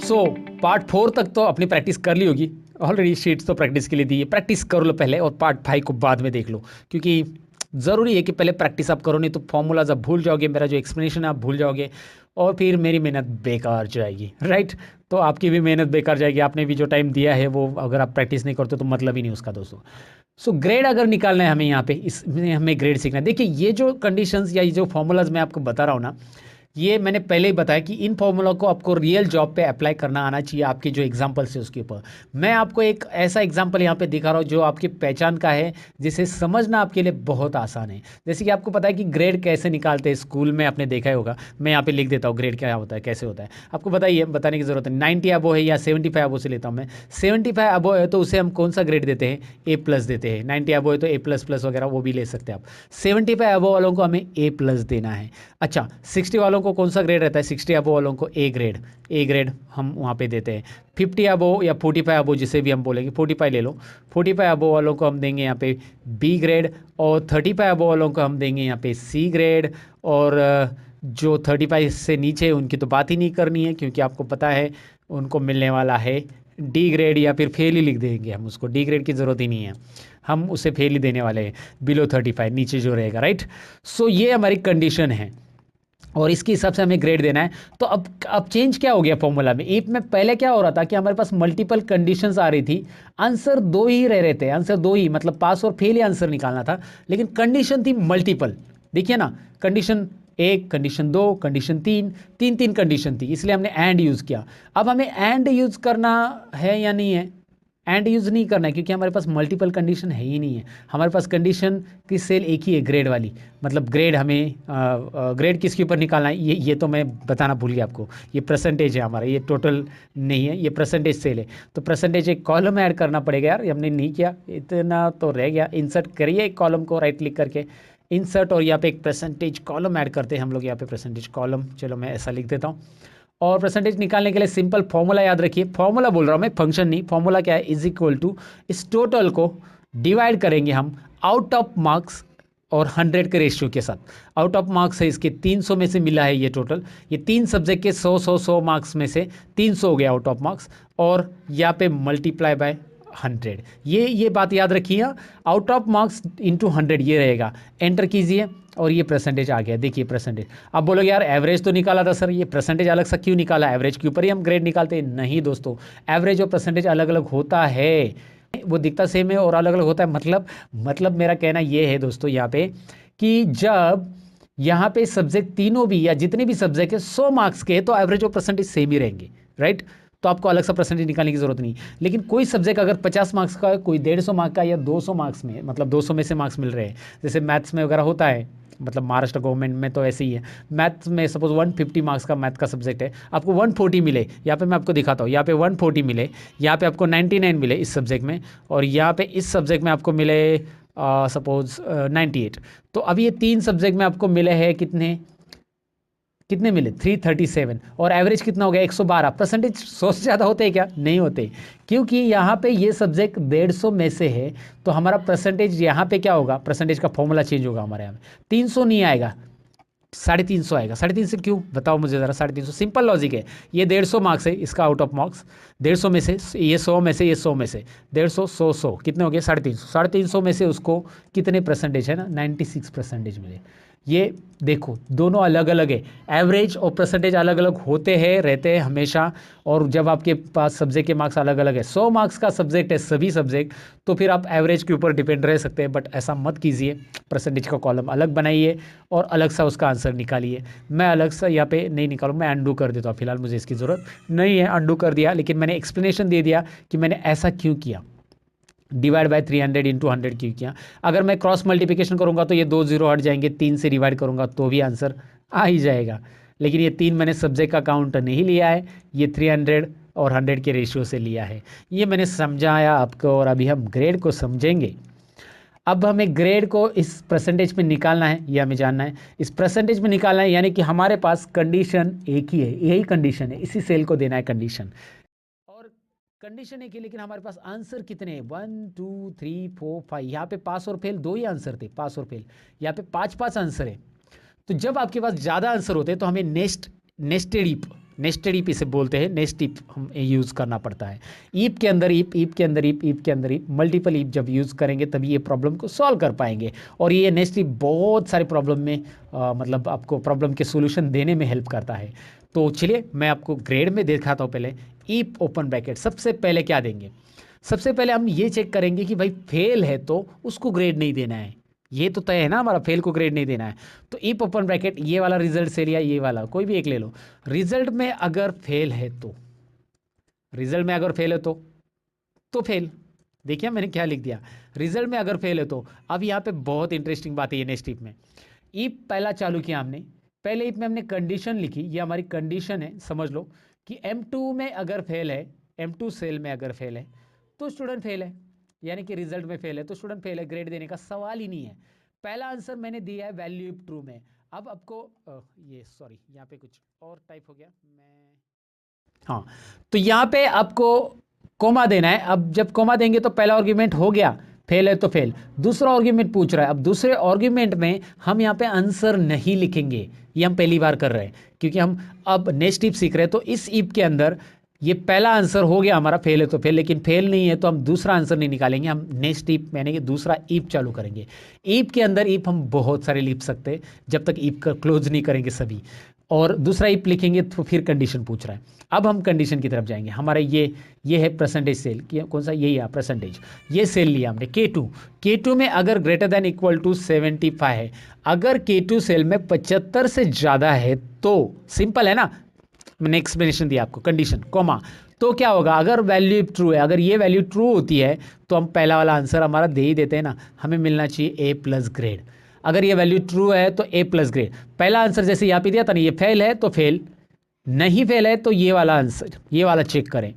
So part 4 तक तो अपनी प्रैक्टिस कर ली होगी, ऑलरेडी शीट्स तो प्रैक्टिस के लिए दी है, प्रैक्टिस कर लो पहले और पार्ट 5 को बाद में देख लो, क्योंकि ज़रूरी है कि पहले प्रैक्टिस आप करो, नहीं तो फॉर्मूलाज आप भूल जाओगे, मेरा जो एक्सप्लेनेशन है आप भूल जाओगे और फिर मेरी मेहनत बेकार जाएगी, राइट। तो आपकी भी मेहनत बेकार जाएगी, आपने भी जो टाइम दिया है वो अगर आप प्रैक्टिस नहीं करते तो मतलब ही नहीं उसका दोस्तों। सो ग्रेड अगर निकालना है हमें यहाँ पे, इसमें हमें ग्रेड सीखना है। देखिए ये जो कंडीशंस या ये जो फॉर्मूलाज मैं आपको बता रहा हूँ ना, ये मैंने पहले ही बताया कि इन फॉर्मूला को आपको रियल जॉब पे अप्लाई करना आना चाहिए, आपके जो एग्जांपल्स है उसके ऊपर। मैं आपको एक ऐसा एग्जांपल यहाँ पे दिखा रहा हूँ जो आपकी पहचान का है, जिसे समझना आपके लिए बहुत आसान है। जैसे कि आपको पता है कि ग्रेड कैसे निकालते हैं, स्कूल में आपने देखा ही होगा, मैं यहाँ पे लिख देता हूँ ग्रेड क्या होता है, कैसे होता है, आपको बताइए, बताने की जरूरत नहीं। 90 अबो है या 75 अबो से लेता हूँ मैं, 75 अबो है तो उसे हम कौन सा ग्रेड देते हैं, ए प्लस देते हैं। 90 अबो है तो ए प्लस प्लस वगैरह वो भी ले सकते हैं आप। 75 अबो वालों को हमें ए प्लस देना है। अच्छा 60 वालों को कौन सा ग्रेड रहता है, 60 अबो वालों को ए ग्रेड हम वहाँ पे देते हैं। 50 अबो या 45 अबो जिसे भी हम बोलेंगे, 45 ले लो, 45 अबो वालों को हम देंगे यहाँ पे बी ग्रेड, और 35 अबो वालों को हम देंगे यहाँ पे सी ग्रेड, और जो 35 से नीचे उनकी तो बात ही नहीं करनी है, क्योंकि आपको पता है उनको मिलने वाला है डी ग्रेड, या फिर फेल ही लिख देंगे हम उसको, डी ग्रेड की ज़रूरत ही नहीं है, हम उसे फेल ही देने वाले हैं, बिलो 35 नीचे जो रहेगा, राइट। सो ये हमारी कंडीशन है और इसके हिसाब से हमें ग्रेड देना है। तो अब चेंज क्या हो गया फॉर्मूला में, इफ में पहले क्या हो रहा था कि हमारे पास मल्टीपल कंडीशंस आ रही थी, आंसर दो ही रह रहे थे, आंसर दो ही, मतलब पास और फेल ही आंसर निकालना था, लेकिन कंडीशन थी मल्टीपल। देखिए ना, कंडीशन 1, कंडीशन 2, कंडीशन 3, तीन तीन कंडीशन थी, इसलिए हमने एंड यूज़ किया। अब हमें एंड यूज़ करना है या नहीं है, एंड यूज़ नहीं करना है, क्योंकि हमारे पास मल्टीपल कंडीशन है ही नहीं है। हमारे पास कंडीशन की सेल एक ही है, ग्रेड वाली, मतलब ग्रेड हमें ग्रेड किसके ऊपर निकालना है, ये तो मैं बताना भूल गया आपको। ये परसेंटेज है हमारा, ये टोटल नहीं है, ये परसेंटेज सेल है। तो परसेंटेज एक कॉलम ऐड करना पड़ेगा यार, ये हमने नहीं किया, इतना तो रह गया। इंसर्ट करिए एक कॉलम को, राइट क्लिक करके इंसर्ट, और यहाँ पे एक परसेंटेज कॉलम ऐड करते हैं हम लोग, यहाँ पे परसेंटेज कॉलम, चलो मैं ऐसा लिख देता हूँ। और परसेंटेज निकालने के लिए सिंपल फॉर्मूला याद रखिए, फॉर्मूला बोल रहा हूँ मैं, फंक्शन नहीं, फॉर्मूला क्या है, इज इक्वल टू, इस टोटल को डिवाइड करेंगे हम आउट ऑफ मार्क्स और 100 के रेशियो के साथ। आउट ऑफ मार्क्स है इसके 300 में से मिला है ये टोटल, ये 3 सब्जेक्ट के 100 मार्क्स में से 300 हो गया आउट ऑफ मार्क्स, और यहाँ पे मल्टीप्लाई बाय 100, ये बात याद रखिए, आउट ऑफ मार्क्स इंटू 100 ये रहेगा। एंटर कीजिए और ये परसेंटेज आ गया, देखिए परसेंटेज। अब बोलोगे यार एवरेज तो निकाला था सर, ये परसेंटेज अलग सा क्यों निकाला, एवरेज के ऊपर ही हम ग्रेड निकालते हैं? नहीं दोस्तों, एवरेज और परसेंटेज अलग अलग होता है, वो दिखता सेम है और अलग अलग होता है। मतलब मेरा कहना ये है दोस्तों यहाँ पे, कि जब यहाँ पे सब्जेक्ट तीनों भी या जितने भी सब्जेक्ट है 100 मार्क्स के, तो एवरेज और परसेंटेज सेम ही रहेंगे, राइट। तो आपको अलग सा परसेंटेज निकालने की जरूरत नहीं। लेकिन कोई सब्जेक्ट अगर 50 मार्क्स का है, कोई 150 मार्क्स का, या 200 मार्क्स में, मतलब 200 में से मार्क्स मिल रहे हैं, जैसे मैथ्स में वगैरह होता है, मतलब महाराष्ट्र गवर्नमेंट में तो ऐसे ही है। मैथ्स में सपोज 150 मार्क्स का मैथ का सब्जेक्ट है, आपको 140 मिले, यहाँ पे मैं आपको दिखाता हूँ, यहाँ पे 140 मिले, यहाँ पे आपको 99 मिले इस सब्जेक्ट में, और यहाँ पे इस सब्जेक्ट में आपको मिले सपोज 98। तो अब ये 3 सब्जेक्ट में आपको मिले हैं कितने मिले, 337, और एवरेज कितना हो गया, 112। परसेंटेज 100 से ज़्यादा होते हैं क्या? नहीं होते, क्योंकि यहाँ पे ये सब्जेक्ट 150 में से है, तो हमारा परसेंटेज यहाँ पे क्या होगा, परसेंटेज का फॉर्मूला चेंज होगा हमारे यहाँ में, 300 नहीं आएगा, 350 आएगा। 350 क्यों, बताओ मुझे ज़रा। 350 सिंपल लॉजिक है, ये 150 मार्क्स है, इसका आउट ऑफ मार्क्स 150 में से, ये 100 में से, ये 100 में से, 150 100 कितने हो गए, 350। 350 में से उसको कितने परसेंटेज है ना, 96 परसेंटेज मिले। ये देखो दोनों अलग अलग है, एवरेज और परसेंटेज अलग अलग होते हैं, रहते हैं हमेशा। और जब आपके पास सब्जेक्ट के मार्क्स अलग अलग है, 100 मार्क्स का सब्जेक्ट है सभी सब्जेक्ट, तो फिर आप एवरेज के ऊपर डिपेंड रह सकते हैं, बट ऐसा मत कीजिए। परसेंटेज का कॉलम अलग बनाइए और अलग सा उसका आंसर निकालिए। मैं अलग सा यहाँ पे नहीं निकालूँ, मैं अंडू कर देता हूँ, फिलहाल मुझे इसकी ज़रूरत नहीं है, अंडू कर दिया, लेकिन मैंने एक्सप्लेनेशन दे दिया कि मैंने ऐसा क्यों किया, डिवाइड बाय 300 इंटू 100 क्यों किया। अगर मैं क्रॉस मल्टीप्लिकेशन करूंगा तो ये 2 जीरो हट जाएंगे, 3 से डिवाइड करूंगा तो भी आंसर आ ही जाएगा। लेकिन ये 3 मैंने सब्जेक्ट का काउंट नहीं लिया है, ये 300 और 100 के रेशियो से लिया है। ये मैंने समझाया आपको, और अभी हम ग्रेड को समझेंगे। अब हमें ग्रेड को इस परसेंटेज में निकालना है, ये हमें जानना है, इस परसेंटेज में निकालना है, यानी कि हमारे पास कंडीशन एक ही है, यही कंडीशन है, इसी सेल को देना है कंडीशन, और कंडीशन एक ही, लेकिन हमारे पास आंसर कितने हैं, 1 2 3 4 5। यहाँ पे पास और फेल 2 ही आंसर थे, पास और फेल, यहाँ पे 5 आंसर है। तो जब आपके पास ज़्यादा आंसर होते हैं तो हमें नेस्टेड नेस्टेड ईप इसे बोलते हैं, नेस्ट ईप हम यूज़ करना पड़ता है। ईप के अंदर ईप, ईप के अंदर ईप, ईप के अंदर ईप, मल्टीपल ईप जब यूज़ करेंगे तभी ये प्रॉब्लम को सॉल्व कर पाएंगे। और ये नेस्ट ईप बहुत सारे प्रॉब्लम में मतलब आपको प्रॉब्लम के सोल्यूशन देने में हेल्प करता है। तो चलिए मैं आपको ग्रेड में दिखाता हूँ। पहले ईप ओपन ब्रैकेट, सबसे पहले क्या देंगे, सबसे पहले हम ये चेक करेंगे कि भाई फेल है तो उसको ग्रेड नहीं देना है, ये तो तय है ना हमारा, फेल को ग्रेड नहीं देना है। तो ईप ओपन ब्रैकेट, ये वाला रिजल्ट से लिया, ये वाला कोई भी एक ले लो। रिजल्ट में अगर फेल है तो, रिजल्ट में अगर फेल है तो फेल। देखिए मैंने क्या लिख दिया, रिजल्ट में अगर फेल है तो। अब यहाँ पे बहुत इंटरेस्टिंग बात है ये नेक्स्ट ईप में। ईप पहला चालू किया हमने, पहले ईप में हमने कंडीशन लिखी, ये हमारी कंडीशन है, समझ लो कि M2 में अगर फेल है, M2 सेल में अगर फेल है तो स्टूडेंट फेल है, यानी कि रिजल्ट में फेल है तो स्टूडेंट फेल है, ग्रेड देने का सवाल ही नहीं है। पहला आंसर मैंने दिया है वैल्यू इफ ट्रू में। अब आपको ये सॉरी यहाँ पे कुछ और टाइप हो गया, मैं हाँ, तो यहाँ पे आपको कोमा देना है। अब जब कोमा देंगे तो पहला आर्ग्यूमेंट हो गया, फेल है तो फेल। दूसरा आर्ग्यूमेंट पूछ रहा है, अब दूसरे आर्ग्यूमेंट में हम यहाँ पे आंसर नहीं लिखेंगे, ये हम पहली बार कर रहे हैं क्योंकि हम अब नेक्स्ट ईप सीख रहे हैं। तो इस ईप के अंदर ये पहला आंसर हो गया हमारा, फेल है तो फेल, लेकिन फेल नहीं है तो हम दूसरा आंसर नहीं निकालेंगे, हम नेक्स्ट ईप यानी कि दूसरा ईप चालू करेंगे। ईप के अंदर ईप हम बहुत सारे लिख सकते हैं जब तक ईप का क्लोज नहीं करेंगे सभी, और दूसरा ईप लिखेंगे तो फिर कंडीशन पूछ रहा है। अब हम कंडीशन की तरफ जाएंगे। हमारा ये है परसेंटेज सेल, कौन सा, यही है परसेंटेज, ये सेल लिया हमने K2। K2 में अगर ग्रेटर देन इक्वल टू 75 है, अगर K2 सेल में 75 से ज़्यादा है तो सिंपल है ना, मैंने एक्सप्लेनेशन दिया आपको, कंडीशन कोमा, तो क्या होगा, अगर वैल्यू ट्रू है, अगर ये वैल्यू ट्रू होती है तो हम पहला वाला आंसर हमारा दे ही देते हैं ना, हमें मिलना चाहिए A+ ग्रेड। अगर ये वैल्यू ट्रू है तो A+ ग्रेड। पहला आंसर जैसे यहाँ पे दिया था ना, ये फेल है तो फेल, नहीं फेल है तो ये वाला आंसर, ये वाला चेक करें।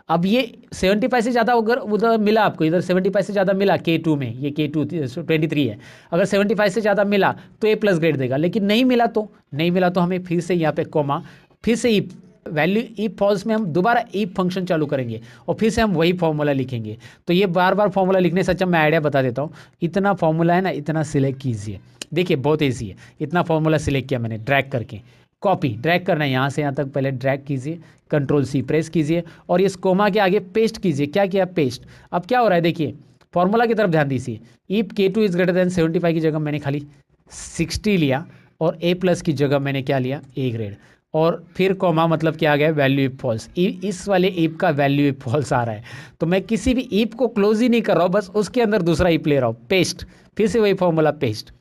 अब ये 75 से ज़्यादा अगर उधर मिला आपको, इधर 75 से ज़्यादा मिला K2 में, ये K2 23 है, अगर 75 से ज़्यादा मिला तो A+ ग्रेड देगा, लेकिन नहीं मिला तो हमें फिर से यहाँ पे कोमा, फिर से ईप वैल्यू ईप फॉल्स में हम दोबारा ईप फंक्शन चालू करेंगे और फिर से हम वही फॉर्मूला लिखेंगे। तो ये बार बार फॉर्मूला लिखने से अच्छा मैं आइडिया बता देता हूँ, इतना फॉर्मूला है ना, इतना सिलेक्ट कीजिए। देखिए बहुत ईजी है, इतना फॉर्मूला सिलेक्ट किया मैंने, ड्रैग करके, कॉपी ड्रैग करना है यहाँ से यहाँ तक, पहले ड्रैग कीजिए, Ctrl+C प्रेस कीजिए और ये कोमा के आगे पेस्ट कीजिए। क्या किया, पेस्ट। अब क्या हो रहा है देखिए, फॉर्मूला की तरफ ध्यान दीजिए। ईप K2 इज ग्रेटर देन 75 की जगह मैंने खाली 60 लिया और A+ की जगह मैंने क्या लिया, A ग्रेड, और फिर कोमा मतलब क्या आ गया, वैल्यू इफ फॉल्स। इस वाले ईप का वैल्यू इफ फॉल्स आ रहा है, तो मैं किसी भी ईप को क्लोज ही नहीं कर रहा हूँ, बस उसके अंदर दूसरा ईप ले रहा हूँ, पेस्ट, फिर से वही फॉर्मूला पेस्ट।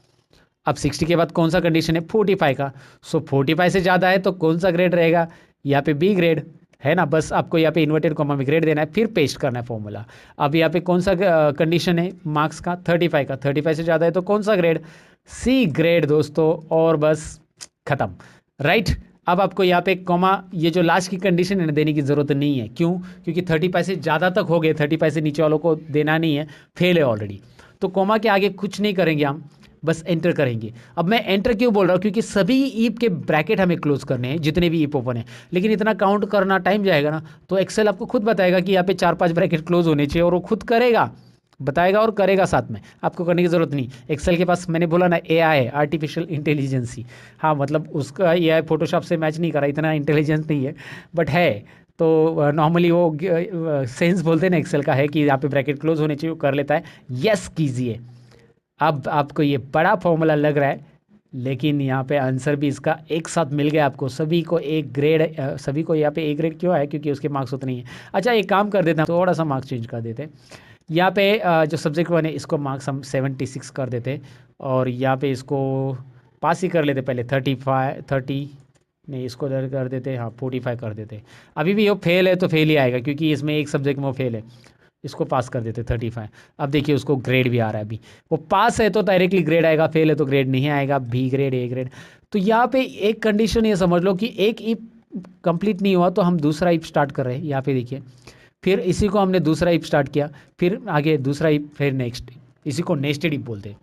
अब 60 के बाद कौन सा कंडीशन है, 45 का। सो 45 से ज़्यादा है तो कौन सा ग्रेड रहेगा, यहाँ पे B ग्रेड है ना, बस आपको यहाँ पे इन्वर्टेड कॉमा में ग्रेड देना है, फिर पेस्ट करना है फॉर्मूला। अब यहाँ पे कौन सा कंडीशन है मार्क्स का, 35 का, 35 से ज़्यादा है तो कौन सा ग्रेड, C ग्रेड दोस्तों, और बस खत्म, राइट। अब आपको यहाँ पे कॉमा, ये जो लास्ट की कंडीशन है ना, देने की ज़रूरत नहीं है। क्यों, क्योंकि 35 से ज़्यादा तक हो गए, 35 से नीचे वालों को देना नहीं है, फेल है ऑलरेडी। तो कॉमा के आगे कुछ नहीं करेंगे हम, बस एंटर करेंगे। अब मैं एंटर क्यों बोल रहा हूँ, क्योंकि सभी ईप के ब्रैकेट हमें क्लोज करने हैं, जितने भी ईप ओपन है, लेकिन इतना काउंट करना टाइम जाएगा ना, तो एक्सेल आपको खुद बताएगा कि यहाँ पे 4-5 ब्रैकेट क्लोज होने चाहिए, और वो खुद करेगा, बताएगा और करेगा साथ में, आपको करने की ज़रूरत नहीं। एक्सेल के पास मैंने बोला ना AI है, आर्टिफिशियल इंटेलिजेंसी, हाँ मतलब उसका AI फोटोशॉप से मैच नहीं करा, इतना इंटेलिजेंस नहीं है, बट है। तो नॉर्मली वो सेंस बोलते हैं ना एक्सेल का, है कि यहाँ पे ब्रैकेट क्लोज होने चाहिए, वो कर लेता है। यस कीजिए। अब आपको ये बड़ा फॉर्मूला लग रहा है, लेकिन यहाँ पे आंसर भी इसका एक साथ मिल गया आपको, सभी को एक ग्रेड, सभी को यहाँ पे A ग्रेड क्यों है, क्योंकि उसके मार्क्स उतने ही हैं। अच्छा एक काम कर देते हैं, थोड़ा सा मार्क्स चेंज कर देते हैं। यहाँ पे जो सब्जेक्ट 1 है इसको मार्क्स हम 76 कर देते, और यहाँ पे इसको पास ही कर लेते पहले, 30 नहीं, इसको कर देते, हाँ 45 कर देते। अभी भी वो फेल है तो फेल ही आएगा, क्योंकि इसमें एक सब्जेक्ट में वो फेल है, इसको पास कर देते 35। अब देखिए उसको ग्रेड भी आ रहा है, अभी वो पास है तो डायरेक्टली ग्रेड आएगा, फेल है तो ग्रेड नहीं आएगा, B ग्रेड A ग्रेड। तो यहाँ पे एक कंडीशन ये समझ लो कि एक ईप कंप्लीट नहीं हुआ तो हम दूसरा ईप स्टार्ट कर रहे हैं, यहाँ पे देखिए, फिर इसी को हमने दूसरा ईप स्टार्ट किया, फिर आगे दूसरा ईप, फिर नेक्स्ट, इसी को नेस्टेड ईप बोलते हैं।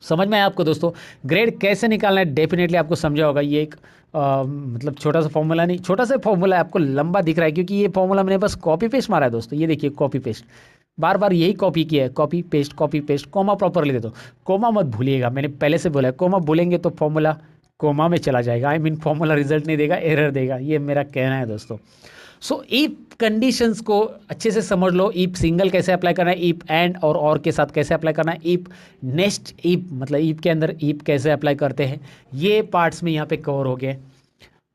समझ में आया आपको दोस्तों, ग्रेड कैसे निकालना है, डेफिनेटली आपको समझा होगा। ये एक मतलब छोटा सा फॉर्मूला नहीं, छोटा सा फॉर्मूला है, आपको लंबा दिख रहा है क्योंकि ये फॉर्मूला मैंने बस कॉपी पेस्ट मारा है दोस्तों। ये देखिए कॉपी पेस्ट, बार बार यही कॉपी किया है, कॉपी पेस्ट, कॉमा प्रॉपर ले दे दो। कोमा मत भूलिएगा, मैंने पहले से बोला है, कोमा भूलेंगे तो फॉर्मूला कोमा में चला जाएगा। आई मीन फॉर्मूला रिजल्ट नहीं देगा, एरर देगा, ये मेरा कहना है दोस्तों। सो इफ कंडीशंस को अच्छे से समझ लो, इफ सिंगल कैसे अप्लाई करना है, इफ एंड और के साथ कैसे अप्लाई करना है, इफ नेक्स्ट इफ मतलब इफ के अंदर इफ कैसे अप्लाई करते हैं, ये पार्ट्स में यहाँ पे कवर हो गए।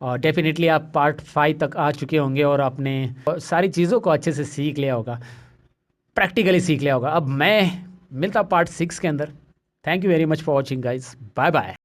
और डेफिनेटली आप पार्ट 5 तक आ चुके होंगे और आपने सारी चीज़ों को अच्छे से सीख लिया होगा, प्रैक्टिकली सीख लिया होगा। अब मैं मिलता पार्ट 6 के अंदर। Thank you very much for watching guys, bye bye.